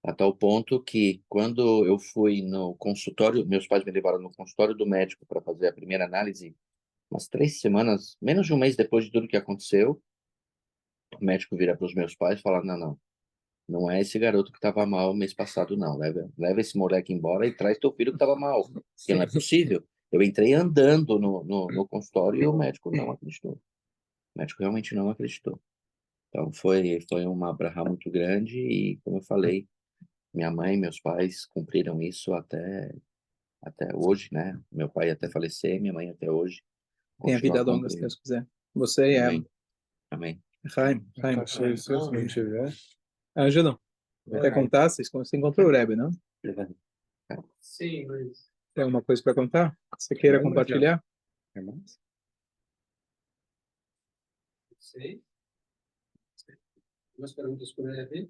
Speaker 3: a tal ponto que quando eu fui no consultório, meus pais me levaram no consultório do médico para fazer a primeira análise, umas 3 semanas, menos de um mês depois de tudo que aconteceu, o médico vira para os meus pais e fala, não é esse garoto que estava mal mês passado, não. Leva esse moleque embora e traz teu filho que estava mal. Porque não é possível. Eu entrei andando no consultório e o médico não acreditou. O médico realmente não acreditou. Então foi uma brahá muito grande e, como eu falei, minha mãe e meus pais cumpriram isso até hoje, né? Meu pai até falecer, minha mãe até hoje
Speaker 1: Tenha vida
Speaker 3: continua
Speaker 1: longa, se
Speaker 3: cumprindo.
Speaker 1: Deus quiser. Você e ela.
Speaker 3: Amém. Amém.
Speaker 1: Chaim, se não tiver. Ângelo, quer contar? Você encontrou o Rebbe, não?
Speaker 2: Sim, mas...
Speaker 1: Tem alguma coisa para contar? Você queira compartilhar?
Speaker 4: Sei. Umas perguntas por aí.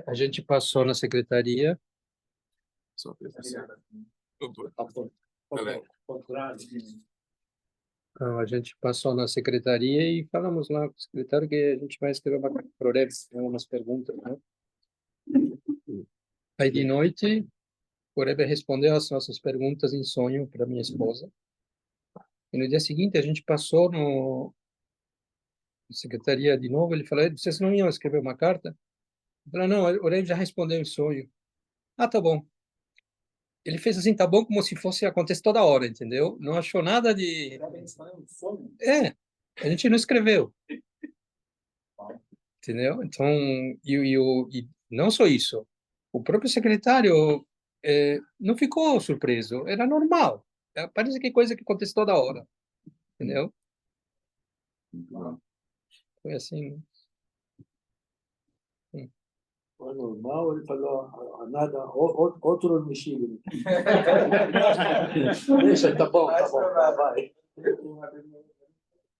Speaker 4: A gente passou na secretaria. Então, a gente passou na secretaria e falamos lá com o secretário que a gente vai escrever uma carta para o Rebbe, umas perguntas, né? Aí de noite, o Rebbe respondeu as nossas perguntas em sonho para minha esposa. E no dia seguinte, a gente passou na secretaria de novo. Ele falou: vocês não iam escrever uma carta? Eu falei: não, o Rebbe já respondeu em sonho. Ah, tá bom. Ele fez assim, tá bom, como se fosse acontecer toda hora, entendeu? Não achou nada de. A gente não escreveu. entendeu? Então, e não só isso, o próprio secretário não ficou surpreso, era normal. Parece que é coisa que acontece toda hora, entendeu? Foi assim.
Speaker 2: Foi normal, ele falou, nada, outro Michigan. Deixa, tá bom, vai.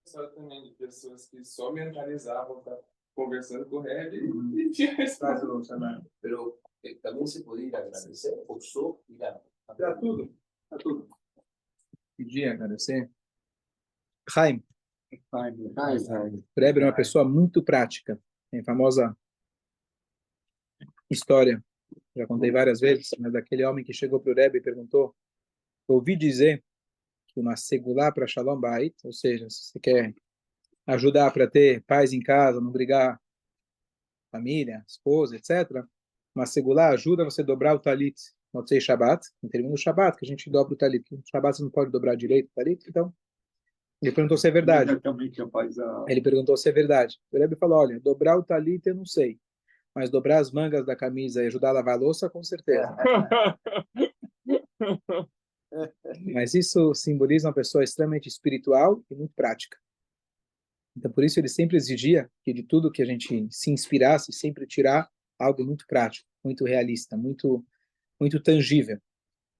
Speaker 5: Só também de pessoas que só mentalizavam, tá conversando com o Red e tinha resposta.
Speaker 6: Pero también se puede ir a agradecer, forzó ir a...
Speaker 1: Tá tudo. Pedir, agradecer. Chaim, o Rebbe é uma pessoa muito prática. Tem a famosa história, já contei várias vezes, mas daquele homem que chegou para o Rebbe e perguntou: ouvi dizer que uma segulá para Shalom Bait, ou seja, se você quer ajudar para ter paz em casa, não brigar família, esposa, etc., uma segulá ajuda você a dobrar o talit no Tzei Shabbat, no termino do Shabbat, que a gente dobra o talit. No Shabbat você não pode dobrar direito o talit, então ele perguntou se é verdade. Ele perguntou se é verdade. O Rebbe falou: olha, dobrar o talit eu não sei, mas dobrar as mangas da camisa e ajudar a lavar a louça, com certeza. Mas isso simboliza uma pessoa extremamente espiritual e muito prática. Então, por isso, ele sempre exigia que de tudo que a gente se inspirasse, sempre tirar algo muito prático, muito realista, muito tangível.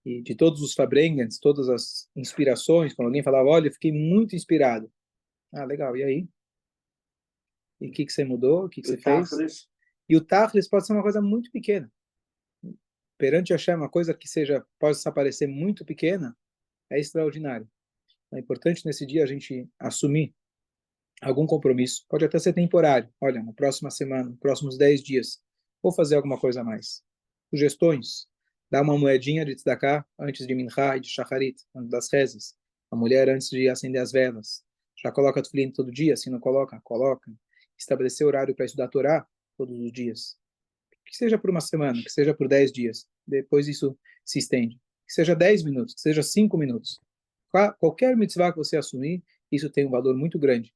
Speaker 1: E de todos os Fabrengens, todas as inspirações, quando alguém falava: olha, eu fiquei muito inspirado. Ah, legal, e aí? E o que você mudou? O que você fez? E o Tachlis pode ser uma coisa muito pequena. Perante Hashem, uma coisa que possa parecer muito pequena, é extraordinário. É importante nesse dia a gente assumir algum compromisso. Pode até ser temporário. Olha, na próxima semana, nos próximos 10 dias, vou fazer alguma coisa a mais. Sugestões: dá uma moedinha de tzedakah antes de Mincha e de Shacharit, antes das rezas. A mulher antes de acender as velas. Já coloca tefilin todo dia? Se não coloca, coloca. Estabelecer horário para estudar a Torá todos os dias. Que seja por uma semana, que seja por 10 dias. Depois isso se estende. Que seja 10 minutos, que seja 5 minutos. Qualquer mitzvah que você assumir, isso tem um valor muito grande.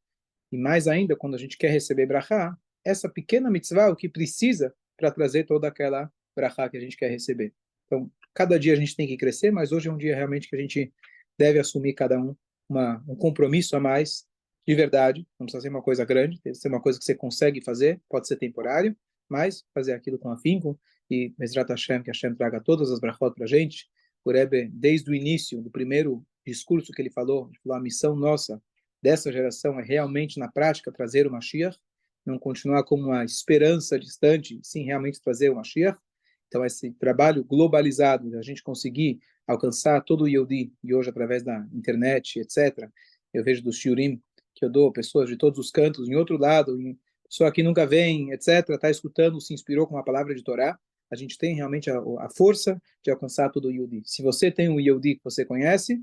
Speaker 1: E mais ainda, quando a gente quer receber brachá, essa pequena mitzvah é o que precisa para trazer toda aquela brachá que a gente quer receber. Então, cada dia a gente tem que crescer, mas hoje é um dia realmente que a gente deve assumir cada um um compromisso a mais, de verdade. Não precisa ser uma coisa grande, deve ser uma coisa que você consegue fazer, pode ser temporário, mas fazer aquilo com afinco, e Mesrat Hashem, que Hashem traga todas as brachot para a gente. O Rebbe, desde o início, do primeiro discurso que ele falou, a missão nossa dessa geração é realmente, na prática, trazer o Mashiach, não continuar como uma esperança distante, sim realmente trazer o Mashiach. Então, esse trabalho globalizado, de a gente conseguir alcançar todo o Yehudi, e hoje através da internet, etc., eu vejo dos shiurim que eu dou, pessoas de todos os cantos, em outro lado, pessoa que nunca vem, etc., está escutando, se inspirou com uma palavra de Torá, a gente tem realmente a força de alcançar todo o Yehudi. Se você tem um Yehudi que você conhece,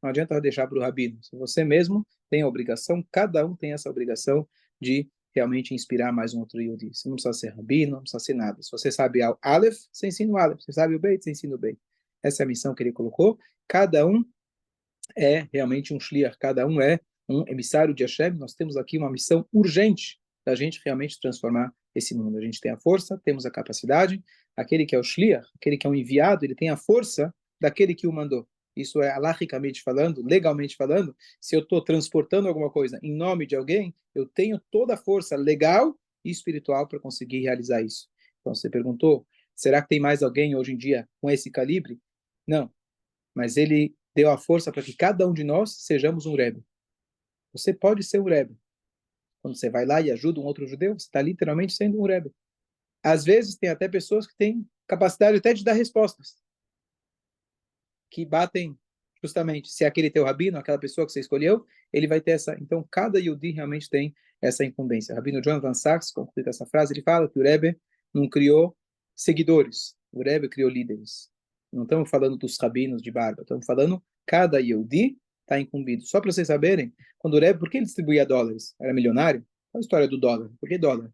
Speaker 1: não adianta deixar para o rabino. Se você mesmo tem a obrigação, cada um tem essa obrigação de realmente inspirar mais um outro Yehudi. Você não precisa ser rabino, não precisa ser nada. Se você sabe o Aleph, você ensina o Aleph. Se você sabe o Beit, você ensina o Beit. Essa é a missão que ele colocou. Cada um é realmente um shliach, cada um é um emissário de Hashem. Nós temos aqui uma missão urgente da gente realmente transformar esse mundo. A gente tem a força, temos a capacidade. Aquele que é o shliach, aquele que é o enviado, ele tem a força daquele que o mandou. Isso é halachicamente falando, legalmente falando. Se eu estou transportando alguma coisa em nome de alguém, eu tenho toda a força legal e espiritual para conseguir realizar isso. Então, você perguntou, será que tem mais alguém hoje em dia com esse calibre? Não. Mas ele deu a força para que cada um de nós sejamos um Rebbe. Você pode ser um Rebbe. Quando você vai lá e ajuda um outro judeu, você está literalmente sendo um Rebbe. Às vezes, tem até pessoas que têm capacidade até de dar respostas, que batem justamente, se é aquele teu rabino, aquela pessoa que você escolheu, ele vai ter essa. Então, cada Yehudi realmente tem essa incumbência. O rabino Jonathan Sachs conclui essa frase, ele fala que o Rebbe não criou seguidores, o Rebbe criou líderes. Não estamos falando dos rabinos de barba, estamos falando cada Yehudi está incumbido. Só para vocês saberem, quando o Rebbe, por que ele distribuía dólares? Era milionário? Qual a história do dólar? Por que dólar?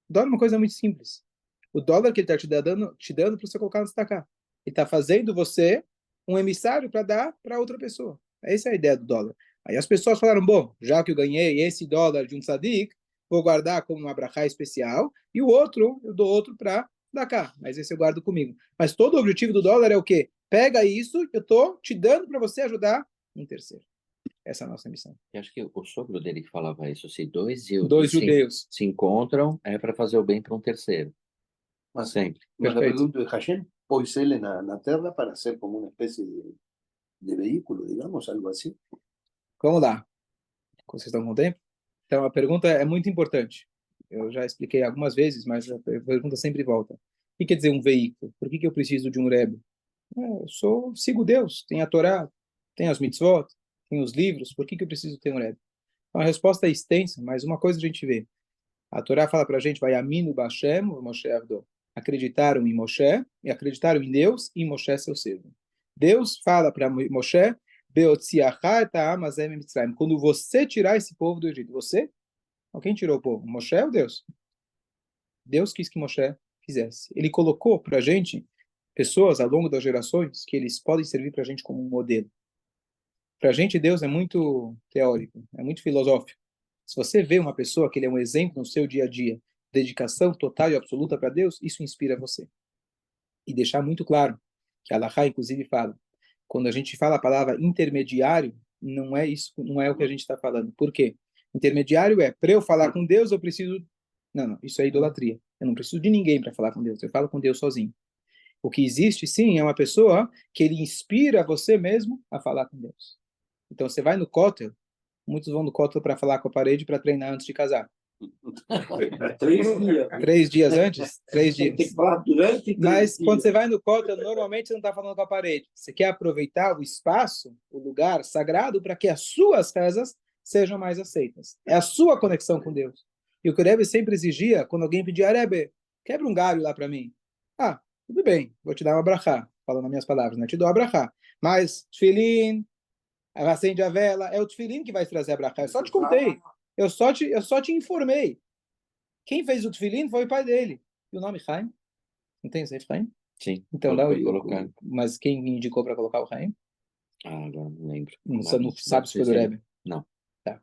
Speaker 1: O dólar é uma coisa muito simples. O dólar que ele está te dando para você colocar no destacar. Ele está fazendo você um emissário para dar para outra pessoa. Essa é a ideia do dólar. Aí as pessoas falaram, bom, já que eu ganhei esse dólar de um tzadik, vou guardar como uma brachá especial, e o outro, eu dou outro para dar cá, mas esse eu guardo comigo. Mas todo o objetivo do dólar é o quê? Pega isso, eu estou te dando para você ajudar um terceiro. Essa é a nossa missão.
Speaker 3: Eu acho que o sogro dele que falava isso, se dois
Speaker 1: Dois
Speaker 3: judeus
Speaker 1: judeus.
Speaker 3: se encontram, é para fazer o bem para um terceiro.
Speaker 2: Mas,
Speaker 3: Sempre.
Speaker 2: mas la
Speaker 1: Perfeito.
Speaker 2: pregunta de Hashem pôs ele na terra para ser como uma espécie de veículo, digamos, algo assim.
Speaker 1: Vamos lá. Vocês estão com tempo? Então, a pergunta é muito importante. Eu já expliquei algumas vezes, mas a pergunta sempre volta. O que quer dizer um veículo? Por que eu preciso de um Rebbe? Eu sigo Deus. Tem a Torá, tem as mitzvot, tem os livros. Por que eu preciso ter um Rebbe? Então, a resposta é extensa, mas uma coisa a gente vê. A Torá fala para a gente, vai aminu b'Hashem, Moshe avdo. Acreditaram em Moshe e acreditaram em Deus e em Moshe seu servo. Deus fala para Moshe, quando você tirar esse povo do Egito. Você? Quem tirou o povo? Moshe ou Deus? Deus quis que Moshe fizesse. Ele colocou para a gente pessoas ao longo das gerações que eles podem servir para a gente como um modelo. Para a gente, Deus é muito teórico, é muito filosófico. Se você vê uma pessoa que ele é um exemplo no seu dia a dia, dedicação total e absoluta para Deus, isso inspira você. E deixar muito claro que a Allahá, inclusive, fala, quando a gente fala a palavra intermediário, não é isso, não é o que a gente está falando. Por quê? Intermediário é, para eu falar com Deus, eu preciso... Não, isso é idolatria. Eu não preciso de ninguém para falar com Deus, eu falo com Deus sozinho. O que existe, sim, é uma pessoa que ele inspira você mesmo a falar com Deus. Então, você vai no Kotel, muitos vão no Kotel para falar com a parede para treinar antes de casar.
Speaker 2: 3 dias.
Speaker 1: 3 dias antes? 3
Speaker 2: Tem
Speaker 1: dias.
Speaker 2: que falar durante 3
Speaker 1: Mas
Speaker 2: dias.
Speaker 1: quando você vai no Kotel, normalmente você não está falando com a parede. Você quer aproveitar o espaço, o lugar sagrado, para que as suas rezas sejam mais aceitas. É a sua conexão com Deus. E o que o Rebbe sempre exigia, quando alguém pedia, Rebbe, quebra um galho lá para mim. Ah, tudo bem, vou te dar uma brachá, falando as minhas palavras, né? Te dou a brachá. Mas, tefilin, acende a vela, é o tefilin que vai trazer a brachá. Eu só te contei. Eu só te informei. Quem fez o tefilin foi o pai dele. E o nome Chaim? Não tem esse Chaim?
Speaker 3: Sim.
Speaker 1: Então,
Speaker 3: Pode colocar.
Speaker 1: mas quem indicou para colocar o Chaim?
Speaker 3: Agora não lembro.
Speaker 1: Não sabe se foi do Rebbe.
Speaker 3: Não.
Speaker 1: Tá.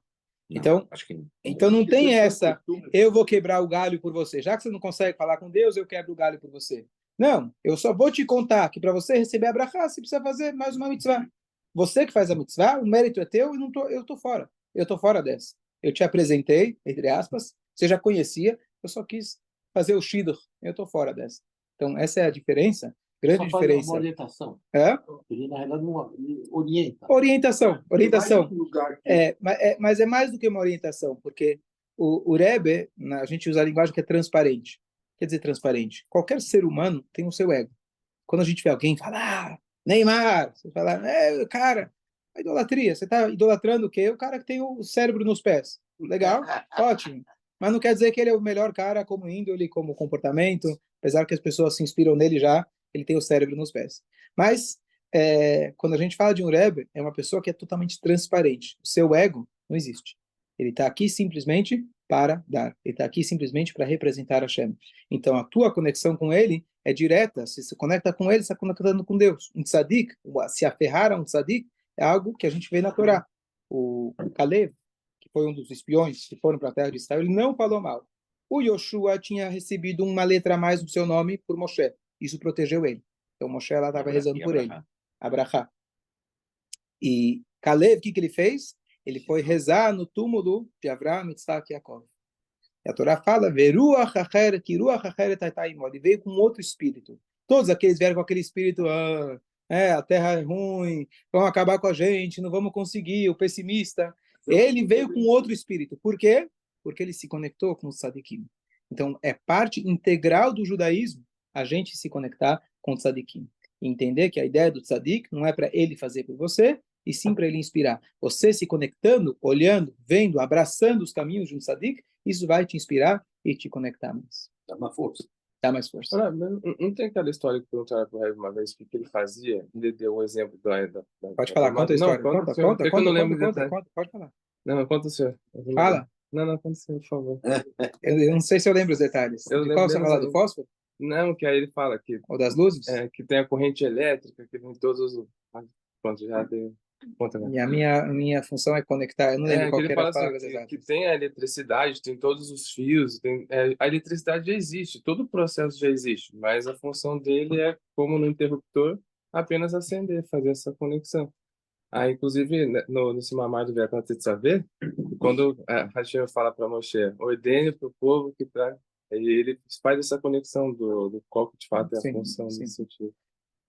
Speaker 3: Não,
Speaker 1: Então,
Speaker 3: acho que não.
Speaker 1: Então não tem essa, eu vou quebrar o galho por você. Já que você não consegue falar com Deus, eu quebro o galho por você. Não, eu só vou te contar que para você receber a brachá, você precisa fazer mais uma mitzvah. Você que faz a mitzvah, o mérito é teu e eu tô fora. Eu tô fora dessa. Eu te apresentei, entre aspas, você já conhecia, eu só quis fazer o shidduch. Eu tô fora dessa. Então essa é a diferença, grande
Speaker 2: Só faz
Speaker 1: diferença.
Speaker 2: uma orientação.
Speaker 1: É?
Speaker 2: Ele, na realidade, não orienta.
Speaker 1: Orientação.
Speaker 2: Lugar que...
Speaker 1: Mas é mais do que uma orientação, porque o Rebbe, a gente usa a linguagem que é transparente. Quer dizer transparente. Qualquer ser humano tem o seu ego. Quando a gente vê alguém falar, Neymar, você fala, cara, a idolatria, você está idolatrando o quê? O cara que tem o cérebro nos pés. Legal? Ótimo. Mas não quer dizer que ele é o melhor cara como índole, como comportamento, apesar que as pessoas se inspiram nele já, ele tem o cérebro nos pés. Mas quando a gente fala de um Rebbe, é uma pessoa que é totalmente transparente. O seu ego não existe. Ele está aqui simplesmente para dar. Ele está aqui simplesmente para representar Hashem. Então, a tua conexão com ele é direta. Se você conecta com ele, você está conectando com Deus. Um tzadik, se aferrar a um tzadik, é algo que a gente vê na Torá. O Caleb, que foi um dos espiões que foram para a terra de Israel, ele não falou mal. O Yoshua tinha recebido uma letra a mais no seu nome por Moshe. Isso protegeu ele. Então, Moshe lá estava rezando por ele. Abrahá. E Caleb, o que ele fez? Ele foi rezar no túmulo de Avraham, Yitzhak e Yaakov. E a Torá fala, ele veio com outro espírito. Todos aqueles vieram com aquele espírito, a terra é ruim, vão acabar com a gente, não vamos conseguir, o pessimista. Ele veio com outro espírito. Por quê? Porque ele se conectou com o tzadikim. Então, é parte integral do judaísmo a gente se conectar com o tzadikim. Entender que a ideia do tzadik não é para ele fazer por você, e sim para ele inspirar. Você se conectando, olhando, vendo, abraçando os caminhos de um tzadik, isso vai te inspirar e te conectar mais.
Speaker 2: Dá uma força.
Speaker 1: Dá mais força.
Speaker 5: Olha, não tem aquela história que perguntaram para o Rebbe uma vez o que ele fazia? Ele deu o exemplo da
Speaker 1: Pode falar, conta a história.
Speaker 5: Não,
Speaker 1: Conta,
Speaker 5: eu não lembro
Speaker 1: pode falar.
Speaker 5: Não, conta o senhor.
Speaker 1: Fala.
Speaker 5: Não, conta o senhor, por favor.
Speaker 1: Eu não sei se eu lembro os detalhes. De qual você fala? Do fósforo?
Speaker 5: Não, que aí ele fala que...
Speaker 1: Ou das luzes?
Speaker 5: Que tem a corrente elétrica, que vem todos os... Pronto, já deu. Conta, né?
Speaker 1: E a minha função é conectar. Eu não lembro
Speaker 5: Que
Speaker 1: qual
Speaker 5: ele
Speaker 1: que era
Speaker 5: fala
Speaker 1: as
Speaker 5: assim,
Speaker 1: palavras
Speaker 5: que
Speaker 1: exatas.
Speaker 5: tem a eletricidade, tem todos os fios, a eletricidade já existe, todo o processo já existe, mas a função dele é, como no interruptor, apenas acender, fazer essa conexão. Aí, inclusive, né, nesse mamar do Vietnã de saber, quando Hashem fala para Moshe, ordene para o povo que traz, ele faz essa conexão do qual que de fato é a
Speaker 1: Sim,
Speaker 5: função
Speaker 1: sim.
Speaker 5: nesse sentido.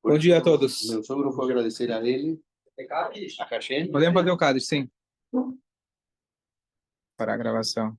Speaker 1: Bom dia a todos.
Speaker 2: Meu sogro foi agradecer a ele, a Hashem.
Speaker 1: Podemos fazer o Kaddish, sim. Para a gravação.